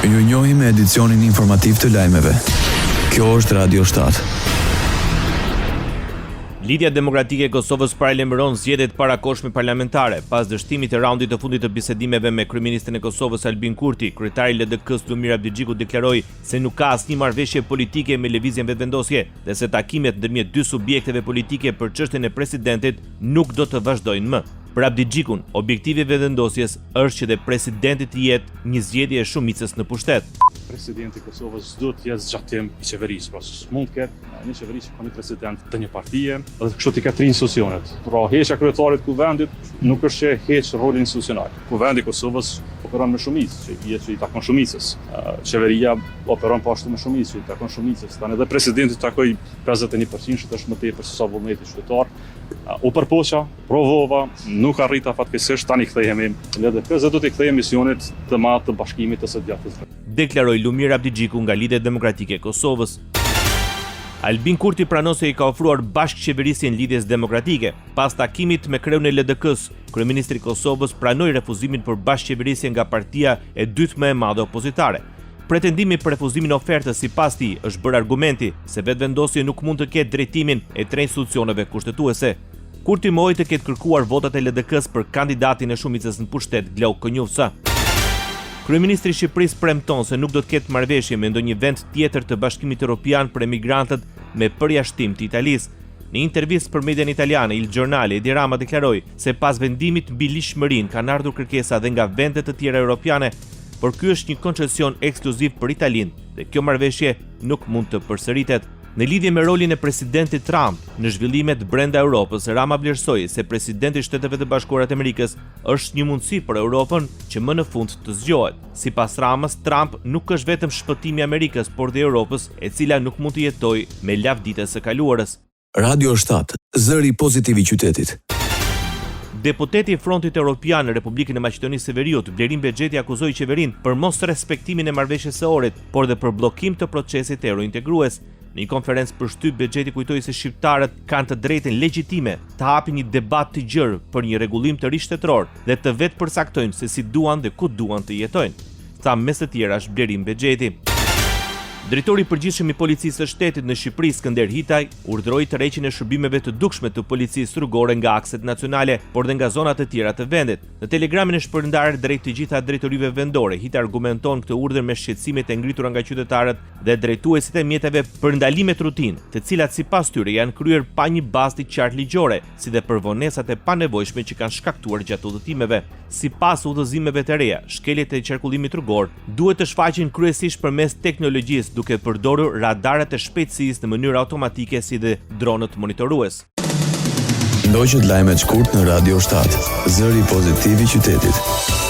Ju njohim me edicionin informativ të lajmeve. Kjo është Radio 7. Lidhja Demokratike e Kosovës paralajmëron zgjedhjet parakohshme parlamentare. Pas dështimit të raundit të fundit të bisedimeve me kryeministrin e Kosovës Albin Kurti, kryetari i LDK-s Lumir Abdixhiku deklaroi se nuk ka asnjë marrëveshje politike me lëvizjen vetvendosje dhe se takimet ndërmjet dy subjekteve politike për çështjen e presidentit nuk do të vazhdojnë më. Për Abdixhikun, objektivi i vetëvendosjes është që dhe presidenti të jetë një zgjedhje e shumicës në pushtet. Presidenti i Kosovës do të jetë zgjatim i qeverisë, pra mund të ketë një qeveri që ka një president të një partie, dhe kështu t'i ketë institucionet. Pra heqja e kryetarit të kuvendit nuk është që heq rolin institucional. Kuvendi i Kosovës operon me shumicë, që i takon shumicës. Qeveria operon po ashtu me shumicë, që i takon shumicës. Tani edhe presidenti takoi 51%, që është më tepër se sa vullneti qytetar. U përpoqa, provova, nuk arrita fatkeqësisht, tani kthehemi LDK-s dhe do t'i kthejmë misionit të madh të bashkimit të së djathtës. Deklaroi Lumir Abdixhiku nga Lidhja Demokratike e Kosovës. Albin Kurti pranon se i ka ofruar bashkëqeverisjen Lidhjes Demokratike. Pas takimit me kreun e LDK-s, kryeministri i Kosovës pranoi refuzimin për bashkëqeverisje nga partia e dytë më e madhe opozitare. Pretendimi për refuzimin e ofertës sipas tij është bërë argumenti se vetvendosja nuk mund të ketë drejtimin e tre institucioneve kushtetuese. Kurti mohoi të ketë kërkuar votat e LDK-s për kandidatin e shumicës në pushtet Glauk Konjufsa. Kryeministri i Shqipërisë premton se nuk do të ketë marrëveshje me ndonjë vend tjetër të Bashkimit Evropian për emigrantët me përjashtim të Italisë. Në intervistë për median italiane, Il Giornale, Edi Rama deklaroi se pas vendimit mbi lishmërinë kanë ardhur kërkesa edhe nga vende të tjera europiane, por ky është një koncesion ekskluziv për Italinë dhe kjo marrëveshje nuk mund të përsëritet. Në lidhje me rolin e presidentit Trump në zhvillimet brenda Europës, Rama vlerësoi se presidenti i Shteteve të Bashkuara të Amerikës është një mundësi për Europën që më në fund të zgjohet. Sipas Ramës, Trump nuk është vetëm shpëtimi i Amerikës, por dhe Europës, e cila nuk mund të jetojë me lavditës së kaluarës. Radio 7, zëri pozitiv i qytetit. Deputeti i Frontit Evropian në Republikën e Maqedonisë së Veriut, Blerim Bexheti, akuzoi qeverinë për mos respektimin e marrëveshjes së Ohrit, por dhe për bllokim të procesit eurointegrues. Në një konferencë për shtyp, Bexheti kujtoi se shqiptarët kanë të drejtën legjitime të hapin një debat të gjerë për një rregullim të ri shtetëror dhe të vetë përcaktojnë se si duan dhe ku duan të jetojnë, tha mes të tjerash Blerim Bexheti. Drejtori i përgjithshëm i Policisë së Shtetit në Shqipëri, Skënder Hitaj, urdhëroi tërheqjen e shërbimeve të dukshme të policisë rrugore nga akset nacionale, por dhe nga zonat e tjera të vendit. Në telegramin e shpërndarë drejt të gjitha drejtorive vendore, Hitaj argumenton këtë urdhër me shqetësimet e ngritura nga qytetarët dhe drejtuesit e mjeteve për ndalimet rutinë, të cilat sipas tyre janë kryer pa një bazë të qartë ligjore, si dhe për vonesat e panevojshme që kanë shkaktuar gjatë udhëtimeve. Sipas udhëzimeve të reja, shkeljet e qarkullimit rrugor duhet të shfaqen kryesisht përmes teknologjisë, duke përdorur radaret e shpejtësisë në mënyrë automatike si dhe dronët monitorues. Ndoqët lajmet shkurt në Radio 7, zëri pozitiv i qytetit.